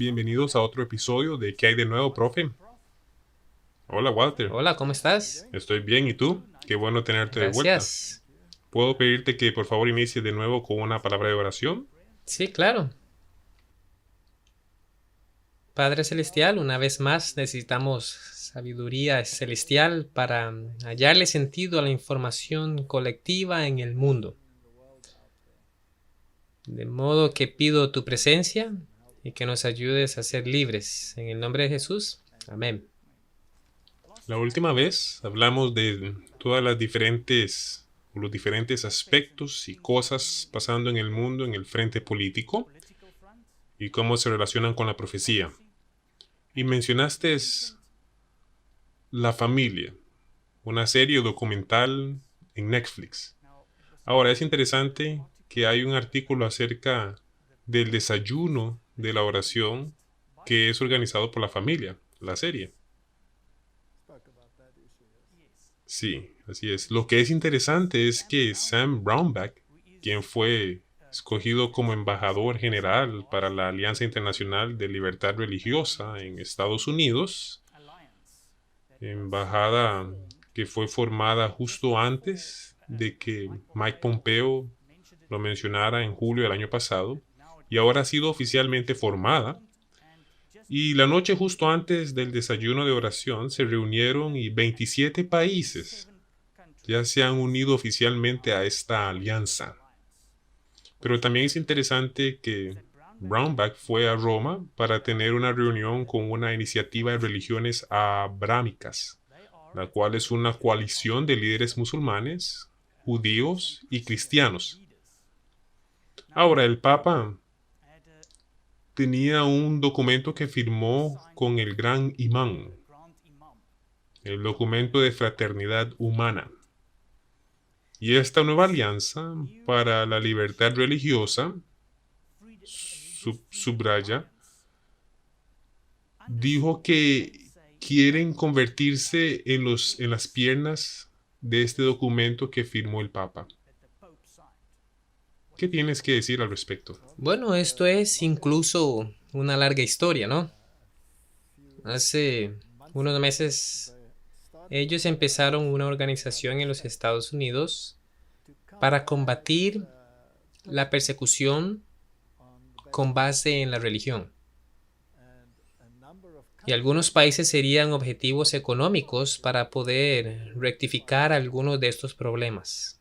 Bienvenidos a otro episodio de ¿Qué hay de nuevo, profe? Hola, Walter. Hola, ¿cómo estás? Estoy bien, ¿y tú? Qué bueno tenerte de vuelta. Gracias. ¿Puedo pedirte que por favor inicies de nuevo con una palabra de oración? Sí, claro. Padre Celestial, una vez más necesitamos sabiduría celestial para hallarle sentido a la información colectiva en el mundo. De modo que pido tu presencia y que nos ayudes a ser libres. En el nombre de Jesús. Amén. La última vez hablamos de todas los diferentes aspectos y cosas pasando en el mundo en el frente político y cómo se relacionan con la profecía. Y mencionaste La Familia, una serie documental en Netflix. Ahora es interesante que hay un artículo acerca del desayuno de la oración que es organizado por La Familia, la serie. Sí, así es. Lo que es interesante es que Sam Brownback, quien fue escogido como embajador general para la Alianza Internacional de Libertad Religiosa en Estados Unidos, embajada que fue formada justo antes de que Mike Pompeo lo mencionara en julio del año pasado, y ahora ha sido oficialmente formada. Y la noche justo antes del desayuno de oración se reunieron y 27 países ya se han unido oficialmente a esta alianza. Pero también es interesante que Brownback fue a Roma para tener una reunión con una iniciativa de religiones abrámicas, la cual es una coalición de líderes musulmanes, judíos y cristianos. Ahora, el Papa tenía un documento que firmó con el gran imán, el documento de fraternidad humana. Y esta nueva alianza para la libertad religiosa, subraya, dijo que quieren convertirse en las piernas de este documento que firmó el Papa. ¿Qué tienes que decir al respecto? Bueno, esto es incluso una larga historia, ¿no? Hace unos meses ellos empezaron una organización en los Estados Unidos para combatir la persecución con base en la religión. Y algunos países serían objetivos económicos para poder rectificar algunos de estos problemas.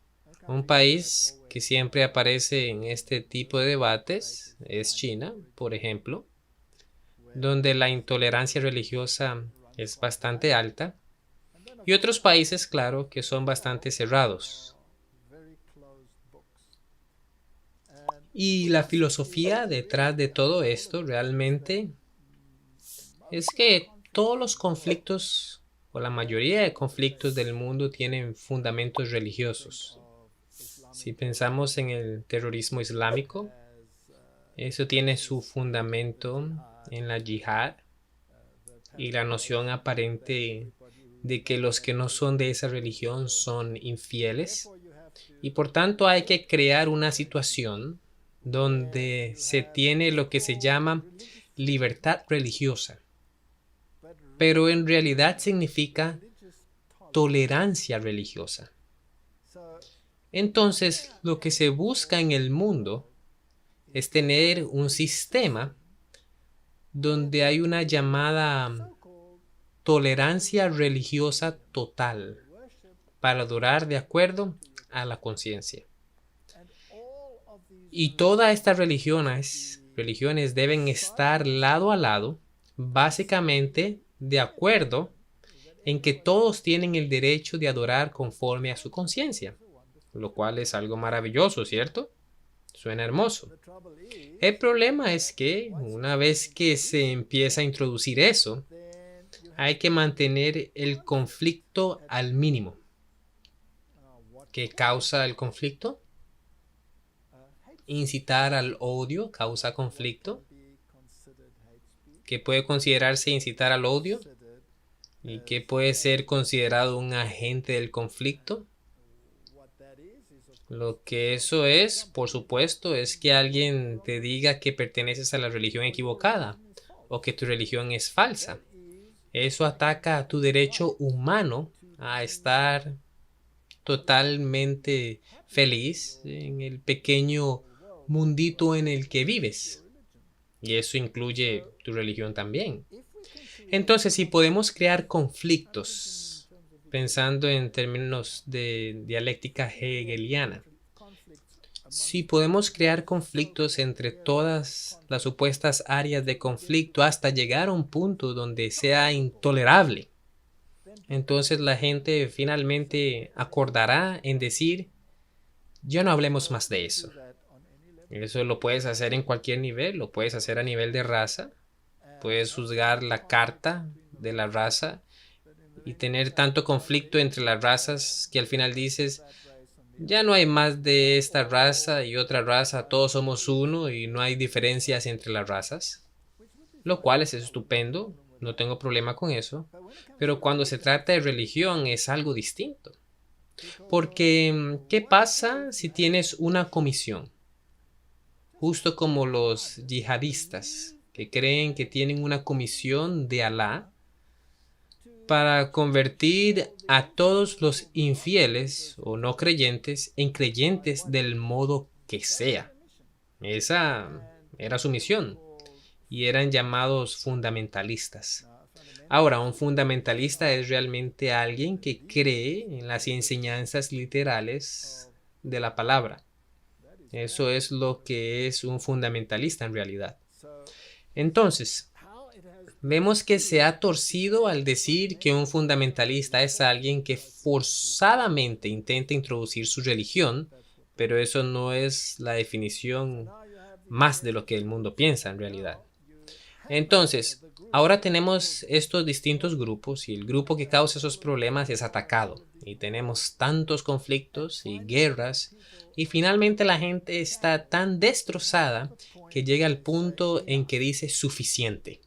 Un país que siempre aparece en este tipo de debates es China, por ejemplo, donde la intolerancia religiosa es bastante alta, y otros países, claro, que son bastante cerrados. Y la filosofía detrás de todo esto realmente es que todos los conflictos o la mayoría de conflictos del mundo tienen fundamentos religiosos. Si pensamos en el terrorismo islámico, eso tiene su fundamento en la yihad y la noción aparente de que los que no son de esa religión son infieles, y por tanto hay que crear una situación donde se tiene lo que se llama libertad religiosa, pero en realidad significa tolerancia religiosa. Entonces, lo que se busca en el mundo es tener un sistema donde hay una llamada tolerancia religiosa total para adorar de acuerdo a la conciencia. Y todas estas religiones deben estar lado a lado, básicamente de acuerdo en que todos tienen el derecho de adorar conforme a su conciencia, lo cual es algo maravilloso, ¿cierto? Suena hermoso. El problema es que una vez que se empieza a introducir eso, hay que mantener el conflicto al mínimo. ¿Qué causa el conflicto? Incitar al odio causa conflicto. ¿Qué puede considerarse incitar al odio? ¿Y qué puede ser considerado un agente del conflicto? Lo que eso es, por supuesto, es que alguien te diga que perteneces a la religión equivocada o que tu religión es falsa. Eso ataca a tu derecho humano a estar totalmente feliz en el pequeño mundito en el que vives. Y eso incluye tu religión también. Entonces, si podemos crear conflictos, pensando en términos de dialéctica hegeliana, si podemos crear conflictos entre todas las supuestas áreas de conflicto hasta llegar a un punto donde sea intolerable, entonces la gente finalmente acordará en decir, ya no hablemos más de eso. Eso lo puedes hacer en cualquier nivel, lo puedes hacer a nivel de raza, puedes juzgar la carta de la raza y tener tanto conflicto entre las razas que al final dices, ya no hay más de esta raza y otra raza, todos somos uno y no hay diferencias entre las razas, lo cual es estupendo, no tengo problema con eso, pero cuando se trata de religión es algo distinto. Porque, ¿qué pasa si tienes una comisión? Justo como los yihadistas, que creen que tienen una comisión de Alá para convertir a todos los infieles o no creyentes en creyentes del modo que sea. Esa era su misión y eran llamados fundamentalistas. Ahora, un fundamentalista es realmente alguien que cree en las enseñanzas literales de la palabra. Eso es lo que es un fundamentalista en realidad. Entonces, vemos que se ha torcido al decir que un fundamentalista es alguien que forzadamente intenta introducir su religión, pero eso no es la definición más de lo que el mundo piensa en realidad. Entonces, ahora tenemos estos distintos grupos y el grupo que causa esos problemas es atacado y tenemos tantos conflictos y guerras y finalmente la gente está tan destrozada que llega al punto en que dice suficiente.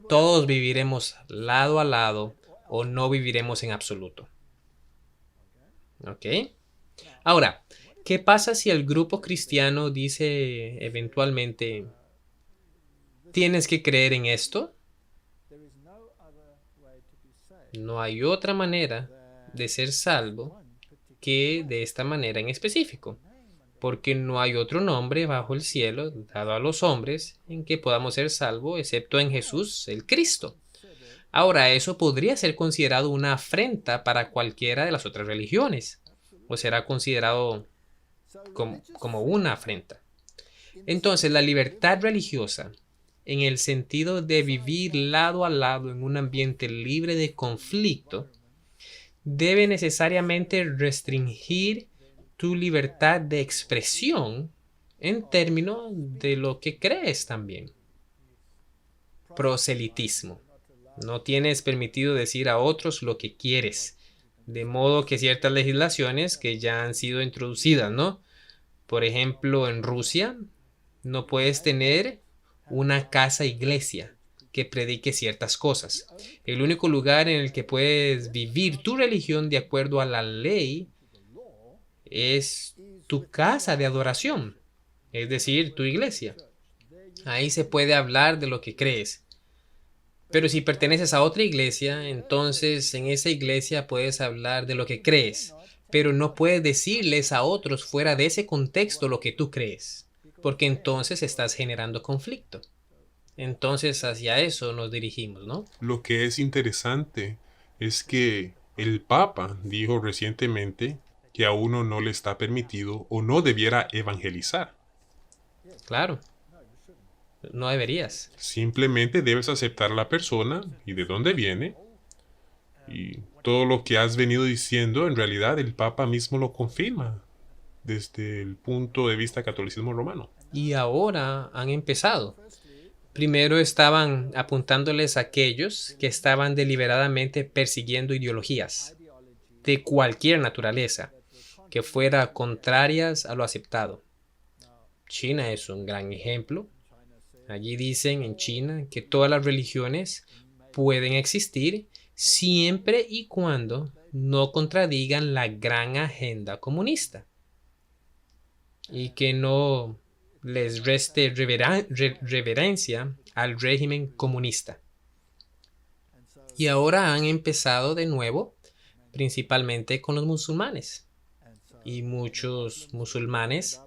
Todos viviremos lado a lado o no viviremos en absoluto. ¿Ok? Ahora, ¿qué pasa si el grupo cristiano dice eventualmente, tienes que creer en esto? No hay otra manera de ser salvo que de esta manera en específico, porque no hay otro nombre bajo el cielo dado a los hombres en que podamos ser salvos excepto en Jesús, el Cristo. Ahora, eso podría ser considerado una afrenta para cualquiera de las otras religiones, o será considerado como una afrenta. Entonces, la libertad religiosa, en el sentido de vivir lado a lado en un ambiente libre de conflicto, debe necesariamente restringir tu libertad de expresión en términos de lo que crees también. Proselitismo. No tienes permitido decir a otros lo que quieres, de modo que ciertas legislaciones que ya han sido introducidas, ¿no? Por ejemplo, en Rusia no puedes tener una casa iglesia que predique ciertas cosas. El único lugar en el que puedes vivir tu religión de acuerdo a la ley es tu casa de adoración, es decir, tu iglesia. Ahí se puede hablar de lo que crees. Pero si perteneces a otra iglesia, entonces en esa iglesia puedes hablar de lo que crees, pero no puedes decirles a otros fuera de ese contexto lo que tú crees, porque entonces estás generando conflicto. Entonces hacia eso nos dirigimos, ¿no? Lo que es interesante es que el Papa dijo recientemente que a uno no le está permitido o no debiera evangelizar. Claro, no deberías. Simplemente debes aceptar a la persona y de dónde viene. Y todo lo que has venido diciendo, en realidad el Papa mismo lo confirma desde el punto de vista del catolicismo romano. Y ahora han empezado. Primero estaban apuntándoles a aquellos que estaban deliberadamente persiguiendo ideologías de cualquier naturaleza que fuera contrarias a lo aceptado. China es un gran ejemplo. Allí dicen en China que todas las religiones pueden existir siempre y cuando no contradigan la gran agenda comunista y que no les reste reverencia al régimen comunista. Y ahora han empezado de nuevo, principalmente con los musulmanes. Y muchos musulmanes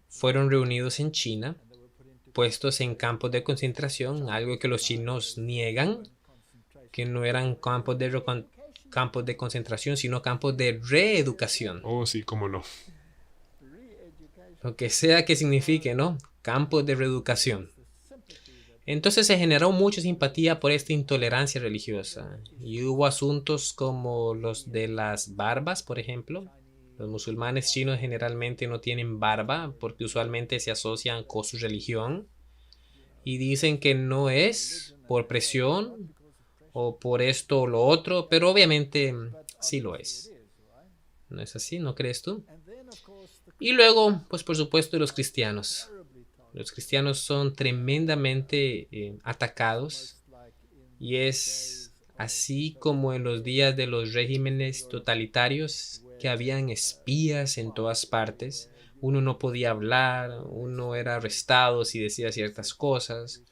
fueron reunidos en China, puestos en campos de concentración, algo que los chinos niegan, que no eran campos de concentración, sino campos de reeducación. Oh, sí, cómo no. Lo que sea que signifique, ¿no? Campos de reeducación. Entonces se generó mucha simpatía por esta intolerancia religiosa. Y hubo asuntos como los de las barbas, por ejemplo. Los musulmanes chinos generalmente no tienen barba porque usualmente se asocian con su religión. Y dicen que no es por presión o por esto o lo otro, pero obviamente sí lo es. ¿No es así? ¿No crees tú? Y luego, pues por supuesto, los cristianos. Los cristianos son tremendamente atacados y es así como en los días de los regímenes totalitarios que habían espías en todas partes. Uno no podía hablar, uno era arrestado si decía ciertas cosas.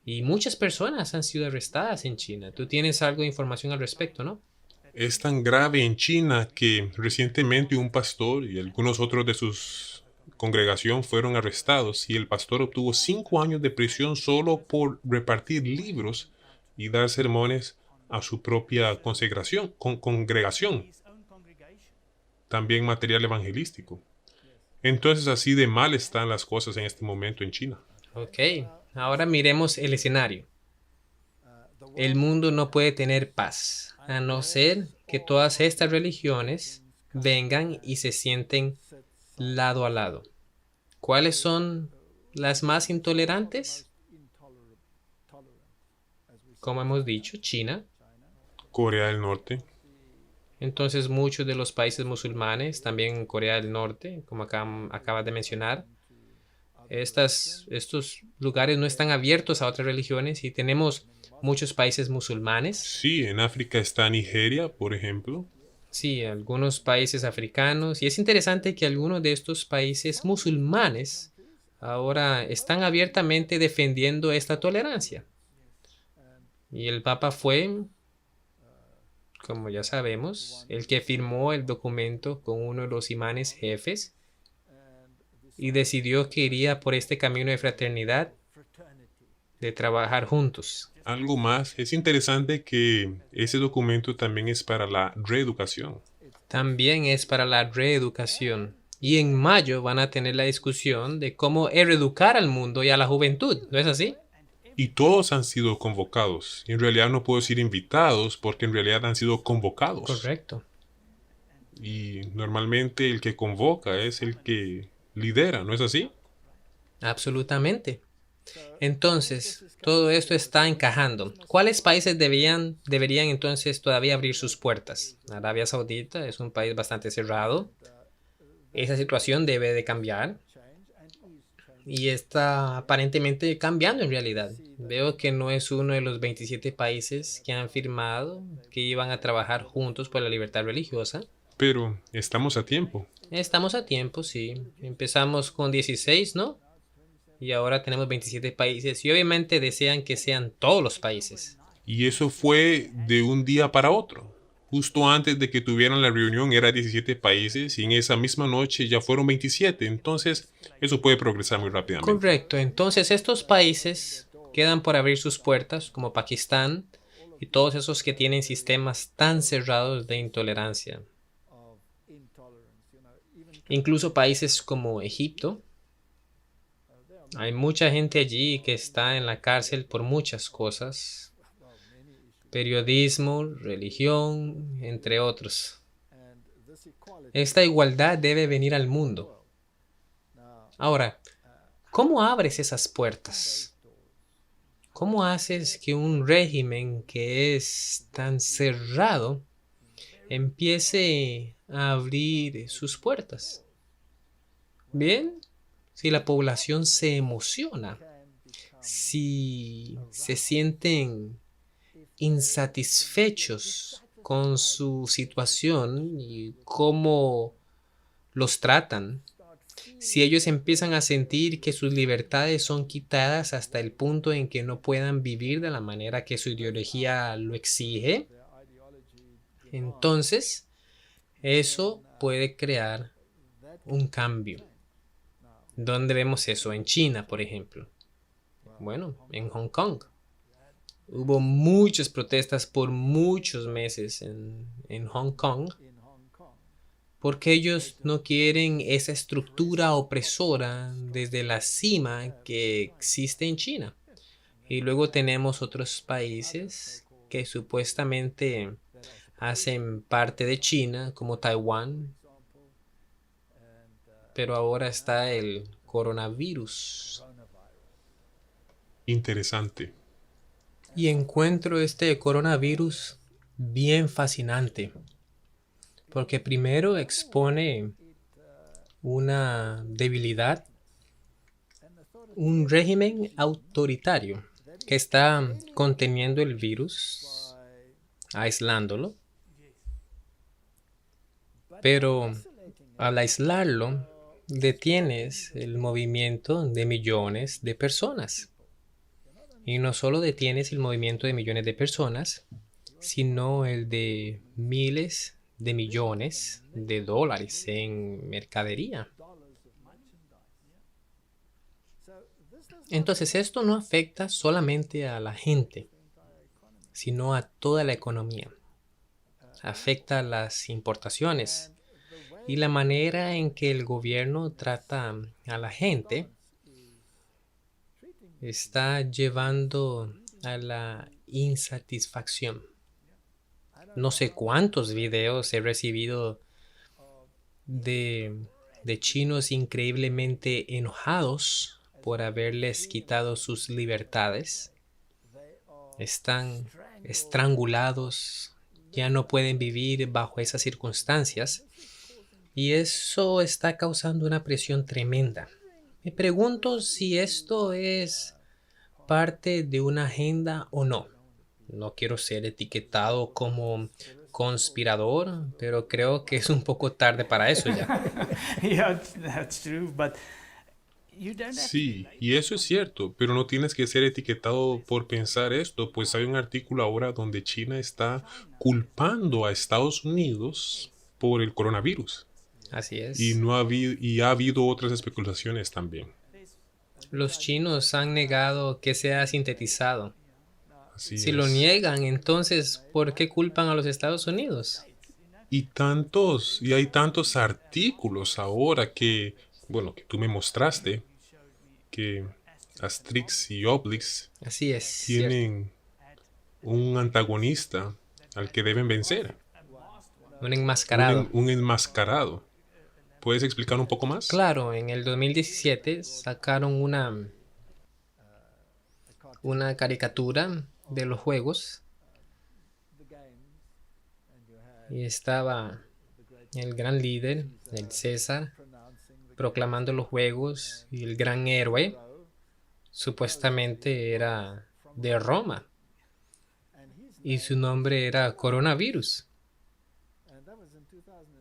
Y muchas personas han sido arrestadas en China. Tú tienes algo de información al respecto, ¿no? Es tan grave en China que recientemente un pastor y algunos otros de su congregación fueron arrestados y el pastor obtuvo 5 años de prisión solo por repartir libros y dar sermones a su propia congregación, también material evangelístico. Entonces así de mal están las cosas en este momento en China. Ok, ahora miremos el escenario. El mundo no puede tener paz, a no ser que todas estas religiones vengan y se sienten lado a lado. ¿Cuáles son las más intolerantes? Como hemos dicho, China. Corea del Norte. Entonces muchos de los países musulmanes, también Corea del Norte, como acabas de mencionar, estos lugares no están abiertos a otras religiones y tenemos muchos países musulmanes. Sí, en África está Nigeria, por ejemplo. Sí, algunos países africanos. Y es interesante que algunos de estos países musulmanes ahora están abiertamente defendiendo esta tolerancia. Y el Papa fue, como ya sabemos, el que firmó el documento con uno de los imanes jefes y decidió que iría por este camino de fraternidad, de trabajar juntos. Algo más, es interesante que ese documento también es para la reeducación. También es para la reeducación. Y en mayo van a tener la discusión de cómo reeducar al mundo y a la juventud, ¿no es así? Y todos han sido convocados. En realidad no puedo decir invitados porque en realidad han sido convocados. Correcto. Y normalmente el que convoca es el que lidera, ¿no es así? Absolutamente. Entonces, todo esto está encajando. ¿Cuáles países deberían entonces todavía abrir sus puertas? Arabia Saudita es un país bastante cerrado. Esa situación debe de cambiar. Y está aparentemente cambiando en realidad. Veo que no es uno de los 27 países que han firmado que iban a trabajar juntos por la libertad religiosa. Pero estamos a tiempo. Estamos a tiempo, sí. Empezamos con 16, ¿no? Y ahora tenemos 27 países y obviamente desean que sean todos los países. Y eso fue de un día para otro. Justo antes de que tuvieran la reunión era 17 países y en esa misma noche ya fueron 27. Entonces eso puede progresar muy rápidamente. Correcto. Entonces estos países quedan por abrir sus puertas, como Pakistán y todos esos que tienen sistemas tan cerrados de intolerancia. Incluso países como Egipto. Hay mucha gente allí que está en la cárcel por muchas cosas. Periodismo, religión, entre otros. Esta igualdad debe venir al mundo. Ahora, ¿cómo abres esas puertas? ¿Cómo haces que un régimen que es tan cerrado empiece a abrir sus puertas? Bien, si la población se emociona, si se sienten insatisfechos con su situación y cómo los tratan, si ellos empiezan a sentir que sus libertades son quitadas hasta el punto en que no puedan vivir de la manera que su ideología lo exige, entonces eso puede crear un cambio. ¿Dónde vemos eso? En China, por ejemplo. Bueno, en Hong Kong. Hubo muchas protestas por muchos meses en Hong Kong porque ellos no quieren esa estructura opresora desde la cima que existe en China. Y luego tenemos otros países que supuestamente hacen parte de China, como Taiwán, pero ahora está el coronavirus. Interesante. Y encuentro este coronavirus bien fascinante, porque primero expone una debilidad, un régimen autoritario que está conteniendo el virus, aislándolo, pero al aislarlo detienes el movimiento de millones de personas. Y no solo detienes el movimiento de millones de personas, sino el de miles de millones de dólares en mercadería. Entonces esto no afecta solamente a la gente, sino a toda la economía. Afecta a las importaciones y la manera en que el gobierno trata a la gente está llevando a la insatisfacción. No sé cuántos videos he recibido de chinos increíblemente enojados por haberles quitado sus libertades. Están estrangulados, ya no pueden vivir bajo esas circunstancias y eso está causando una presión tremenda. Me pregunto si esto es parte de una agenda o no. No quiero ser etiquetado como conspirador, pero creo que es un poco tarde para eso ya. Yeah, that's true, but you don't have Sí, y eso es cierto, pero no tienes que ser etiquetado por pensar esto, pues hay un artículo ahora donde China está culpando a Estados Unidos por el coronavirus. Así Y es. no ha habido otras especulaciones también. Los chinos han negado que sea sintetizado. Así Si lo es. niegan, entonces, ¿por qué culpan a los Estados Unidos? Y hay tantos artículos ahora que, bueno, que tú me mostraste, que Asterix y Obelix Así es, cierto. tienen un antagonista al que deben vencer, Un enmascarado. un enmascarado. ¿Puedes explicar un poco más? Claro, en el 2017 sacaron una caricatura de los juegos y estaba el gran líder, el César, proclamando los juegos y el gran héroe supuestamente era de Roma y su nombre era Coronavirus.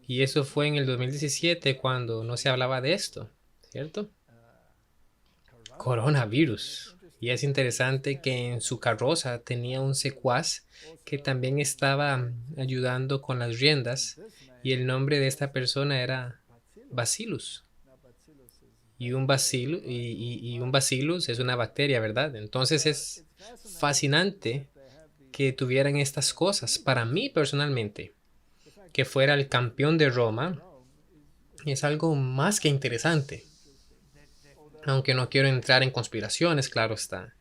Y eso fue en el 2017 cuando no se hablaba de esto, ¿cierto? Coronavirus. Y es interesante que en su carroza tenía un secuaz que también estaba ayudando con las riendas y el nombre de esta persona era Bacillus. Y un bacillus es una bacteria, ¿verdad? Entonces es fascinante que tuvieran estas cosas. Para mí personalmente, que fuera el campeón de Roma, es algo más que interesante. Aunque no quiero entrar en conspiraciones, claro está.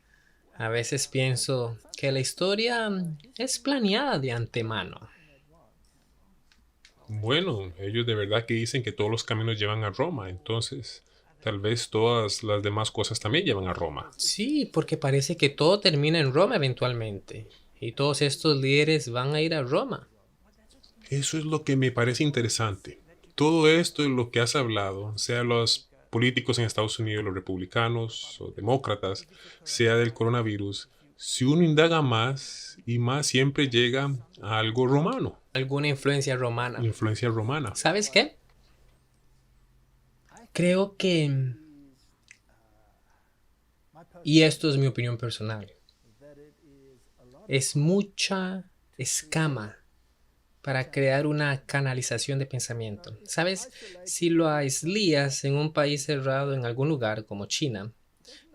A veces pienso que la historia es planeada de antemano. Bueno, ellos de verdad que dicen que todos los caminos llevan a Roma, entonces tal vez todas las demás cosas también llevan a Roma. Sí, porque parece que todo termina en Roma eventualmente. Y todos estos líderes van a ir a Roma. Eso es lo que me parece interesante. Todo esto es lo que has hablado, sea los políticos en Estados Unidos, los republicanos o demócratas, sea del coronavirus, si uno indaga más y más siempre llega a algo romano, Alguna influencia romana. influencia romana. ¿Sabes qué? Creo que, y esto es mi opinión personal, es mucha escama para crear una canalización de pensamiento. ¿Sabes? Si lo aislías en un país cerrado en algún lugar como China,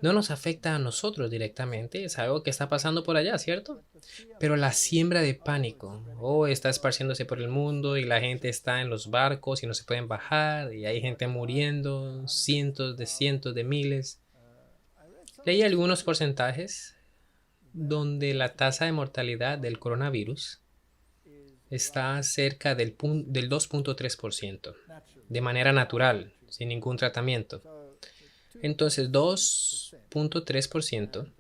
no nos afecta a nosotros directamente, es algo que está pasando por allá, ¿cierto? Pero la siembra de pánico, está esparciéndose por el mundo y la gente está en los barcos y no se pueden bajar y hay gente muriendo, cientos de miles. Leí algunos porcentajes donde la tasa de mortalidad del coronavirus está cerca del 2.3%, de manera natural, sin ningún tratamiento. Entonces, 2.3%,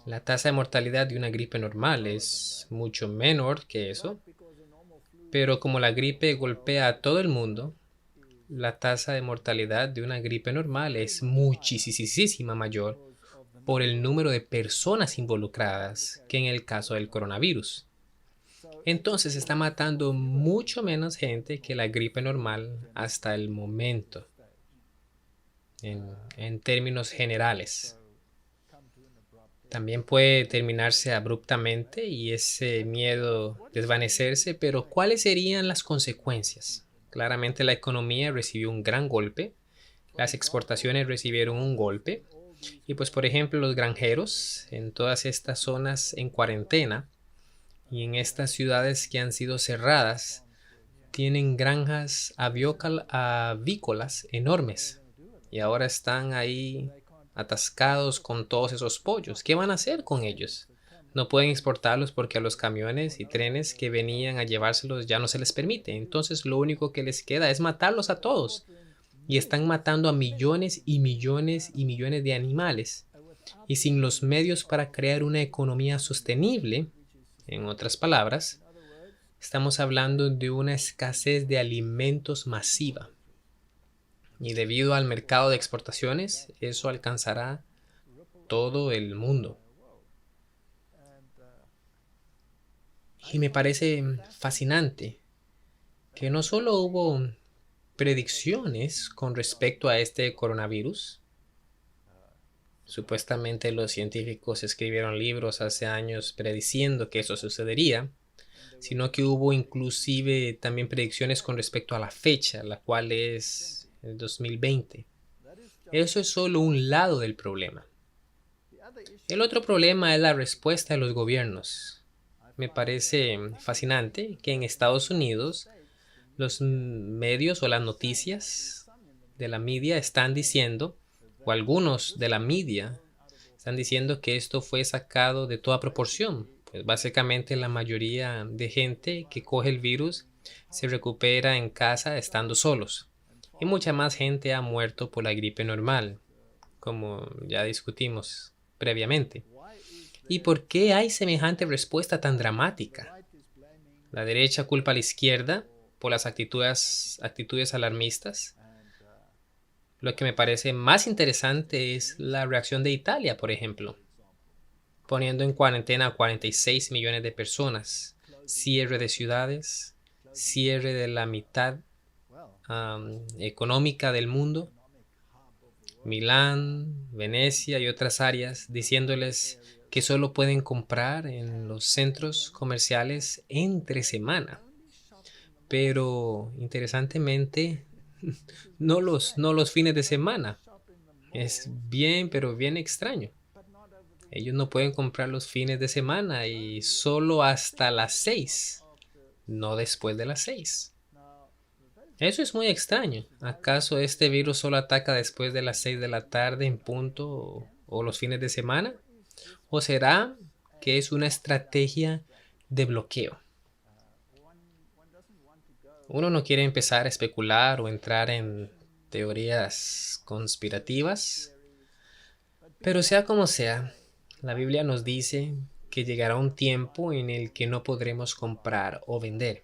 la tasa de mortalidad de una gripe normal es mucho menor que eso, pero como la gripe golpea a todo el mundo, la tasa de mortalidad de una gripe normal es muchísima mayor por el número de personas involucradas que en el caso del coronavirus. Entonces está matando mucho menos gente que la gripe normal hasta el momento, en términos generales. También puede terminarse abruptamente y ese miedo desvanecerse, pero ¿cuáles serían las consecuencias? Claramente la economía recibió un gran golpe, las exportaciones recibieron un golpe, y pues por ejemplo los granjeros en todas estas zonas en cuarentena y en estas ciudades que han sido cerradas tienen granjas avícolas enormes y ahora están ahí atascados con todos esos pollos. ¿Qué van a hacer con ellos? No pueden exportarlos porque a los camiones y trenes que venían a llevárselos ya no se les permite. Entonces lo único que les queda es matarlos a todos. Y están matando a millones y millones y millones de animales. Y sin los medios para crear una economía sostenible, en otras palabras, estamos hablando de una escasez de alimentos masiva. Y debido al mercado de exportaciones, eso alcanzará todo el mundo. Y me parece fascinante que no solo hubo predicciones con respecto a este coronavirus. Supuestamente los científicos escribieron libros hace años prediciendo que eso sucedería, sino que hubo inclusive también predicciones con respecto a la fecha, la cual es el 2020. Eso es solo un lado del problema. El otro problema es la respuesta de los gobiernos. Me parece fascinante que en Estados Unidos los medios o las noticias de la media están diciendo, o algunos de la media están diciendo que esto fue sacado de toda proporción. Pues básicamente la mayoría de gente que coge el virus se recupera en casa estando solos. Y mucha más gente ha muerto por la gripe normal, como ya discutimos previamente. ¿Y por qué hay semejante respuesta tan dramática? La derecha culpa a la izquierda por las actitudes alarmistas. Lo que me parece más interesante es la reacción de Italia, por ejemplo, poniendo en cuarentena a 46 millones de personas, cierre de ciudades, cierre de la mitad económica del mundo, Milán, Venecia y otras áreas, diciéndoles que solo pueden comprar en los centros comerciales entre semana. Pero interesantemente, no los fines de semana. Es bien, pero bien extraño. Ellos no pueden comprar los fines de semana y solo hasta las 6, no después de las 6. Eso es muy extraño. ¿Acaso este virus solo ataca después de las 6 de la tarde en punto o los fines de semana? ¿O será que es una estrategia de bloqueo? Uno no quiere empezar a especular o entrar en teorías conspirativas, pero sea como sea, la Biblia nos dice que llegará un tiempo en el que no podremos comprar o vender.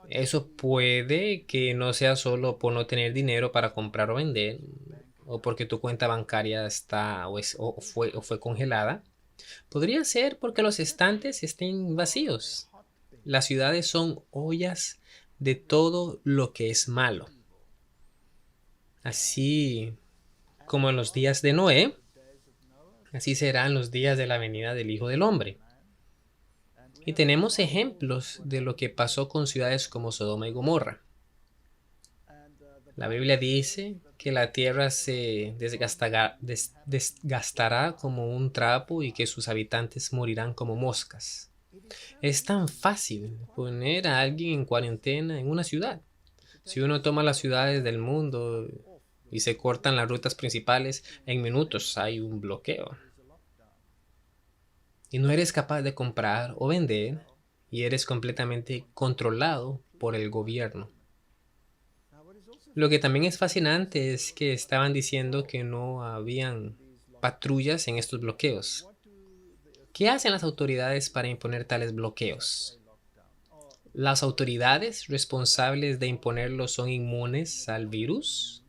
Eso puede que no sea solo por no tener dinero para comprar o vender, o porque tu cuenta bancaria está o fue congelada. Podría ser porque los estantes estén vacíos. Las ciudades son ollas de todo lo que es malo. Así como en los días de Noé, así serán los días de la venida del Hijo del Hombre. Y tenemos ejemplos de lo que pasó con ciudades como Sodoma y Gomorra. La Biblia dice que la tierra se desgastará como un trapo y que sus habitantes morirán como moscas. Es tan fácil poner a alguien en cuarentena en una ciudad. Si uno toma las ciudades del mundo y se cortan las rutas principales, en minutos hay un bloqueo. Y no eres capaz de comprar o vender y eres completamente controlado por el gobierno. Lo que también es fascinante es que estaban diciendo que no habían patrullas en estos bloqueos. ¿Qué hacen las autoridades para imponer tales bloqueos? ¿Las autoridades responsables de imponerlos son inmunes al virus?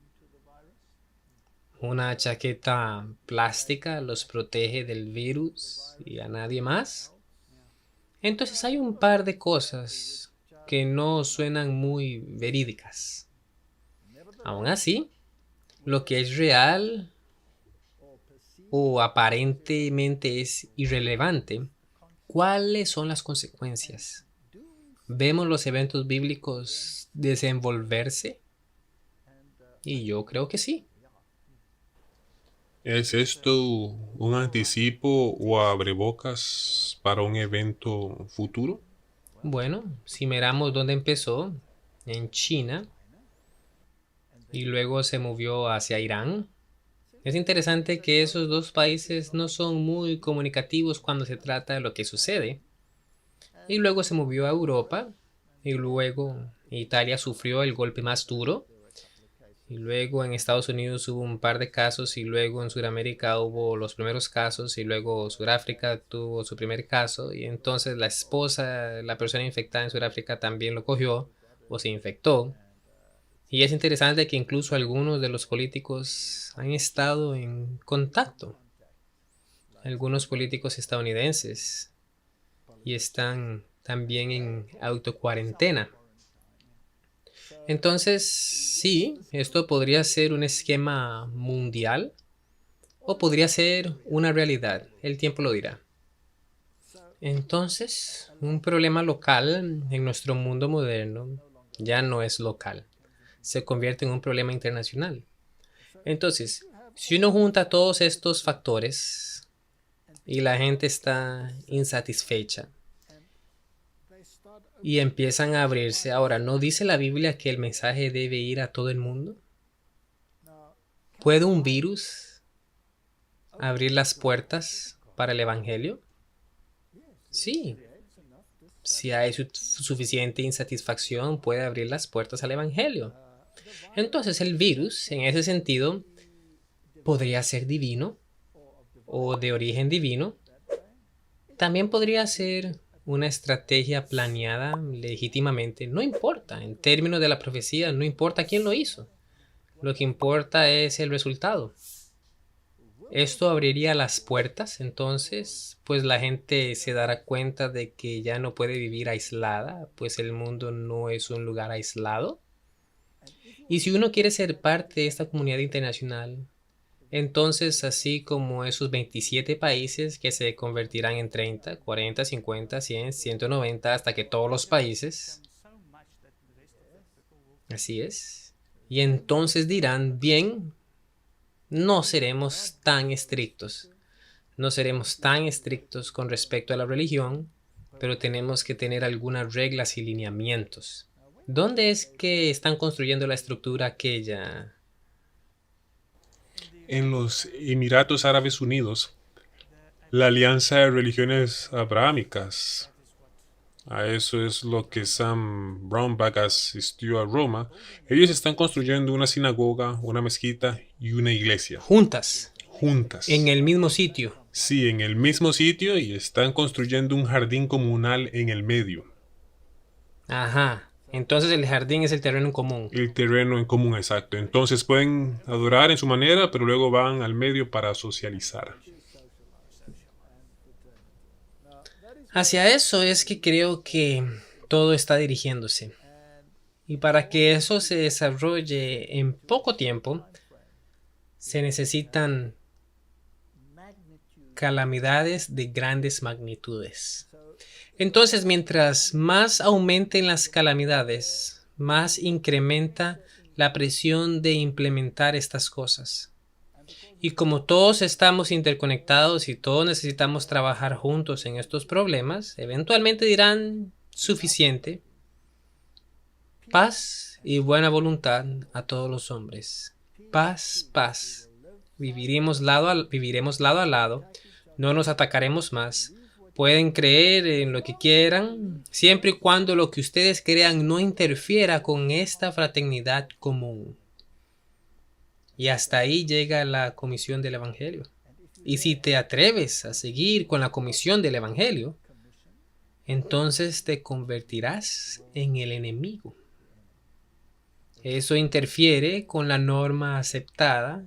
¿Una chaqueta plástica los protege del virus y a nadie más? Entonces hay un par de cosas que no suenan muy verídicas. Aún así, lo que es real o aparentemente es irrelevante, ¿cuáles son las consecuencias? ¿Vemos los eventos bíblicos desenvolverse? Y yo creo que sí. ¿Es esto un anticipo o abrebocas para un evento futuro? Bueno, si miramos dónde empezó, en China, y luego se movió hacia Irán. Es interesante que esos dos países no son muy comunicativos cuando se trata de lo que sucede. Y luego se movió a Europa, y luego Italia sufrió el golpe más duro. Y luego en Estados Unidos hubo un par de casos, y luego en Sudamérica hubo los primeros casos, y luego Sudáfrica tuvo su primer caso, y entonces la esposa, la persona infectada en Sudáfrica también lo cogió o se infectó. Y es interesante que incluso algunos de los políticos han estado en contacto. Algunos políticos estadounidenses y están también en autocuarentena. Entonces, sí, esto podría ser un esquema mundial o podría ser una realidad. El tiempo lo dirá. Entonces, un problema local en nuestro mundo moderno ya no es local. Se convierte en un problema internacional. Entonces, si uno junta todos estos factores y la gente está insatisfecha y empiezan a abrirse, ahora, ¿no dice la Biblia que el mensaje debe ir a todo el mundo? ¿Puede un virus abrir las puertas para el evangelio? Sí. Si hay suficiente insatisfacción, puede abrir las puertas al evangelio. Entonces el virus, en ese sentido, podría ser divino o de origen divino. También podría ser una estrategia planeada legítimamente. No importa, en términos de la profecía, no importa quién lo hizo. Lo que importa es el resultado. Esto abriría las puertas, entonces, pues la gente se dará cuenta de que ya no puede vivir aislada, pues el mundo no es un lugar aislado. Y si uno quiere ser parte de esta comunidad internacional, entonces así como esos 27 países que se convertirán en 30, 40, 50, 100, 190, hasta que todos los países, así es, y entonces dirán, bien, no seremos tan estrictos, no seremos tan estrictos con respecto a la religión, pero tenemos que tener algunas reglas y lineamientos. ¿Dónde es que están construyendo la estructura aquella? En los Emiratos Árabes Unidos, la Alianza de Religiones Abrahámicas. A eso es lo que Sam Brownback asistió a Roma. Ellos están construyendo una sinagoga, una mezquita y una iglesia. Juntas, Juntas. en el mismo sitio. Sí, en el mismo sitio y están construyendo un jardín comunal en el medio. Ajá. Entonces el jardín es el terreno en común. El terreno en común, exacto. Entonces pueden adorar en su manera, pero luego van al medio para socializar. Hacia eso es que creo que todo está dirigiéndose. Y para que eso se desarrolle en poco tiempo, se necesitan calamidades de grandes magnitudes. Entonces, mientras más aumenten las calamidades, más incrementa la presión de implementar estas cosas. Y como todos estamos interconectados y todos necesitamos trabajar juntos en estos problemas, eventualmente dirán suficiente. Paz y buena voluntad a todos los hombres. Paz, paz. Viviremos lado a lado. No nos atacaremos más. Pueden creer en lo que quieran, siempre y cuando lo que ustedes crean no interfiera con esta fraternidad común. Y hasta ahí llega la comisión del Evangelio. Y si te atreves a seguir con la comisión del Evangelio, entonces te convertirás en el enemigo. Eso interfiere con la norma aceptada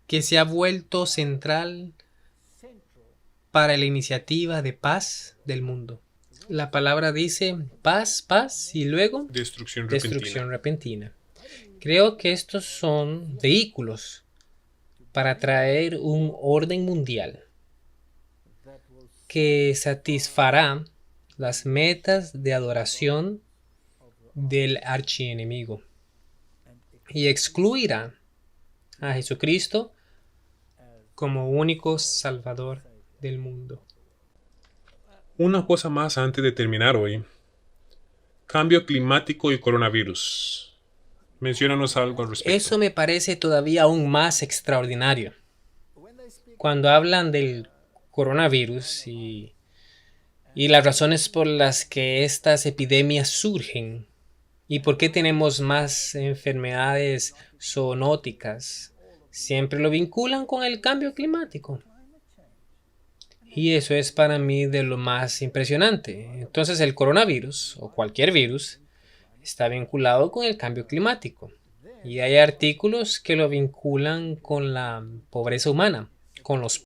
que se ha vuelto central para la iniciativa de paz del mundo. La palabra dice paz, paz y luego Destrucción repentina. Creo que estos son vehículos para traer un orden mundial que satisfará las metas de adoración del archienemigo y excluirá a Jesucristo como único Salvador del mundo. Una cosa más antes de terminar hoy. Cambio climático y coronavirus. Menciónanos algo al respecto. Eso me parece todavía aún más extraordinario. Cuando hablan del coronavirus y las razones por las que estas epidemias surgen y por qué tenemos más enfermedades zoonóticas, siempre lo vinculan con el cambio climático. Y eso es para mí de lo más impresionante. Entonces el coronavirus o cualquier virus está vinculado con el cambio climático. Y hay artículos que lo vinculan con la pobreza humana, con los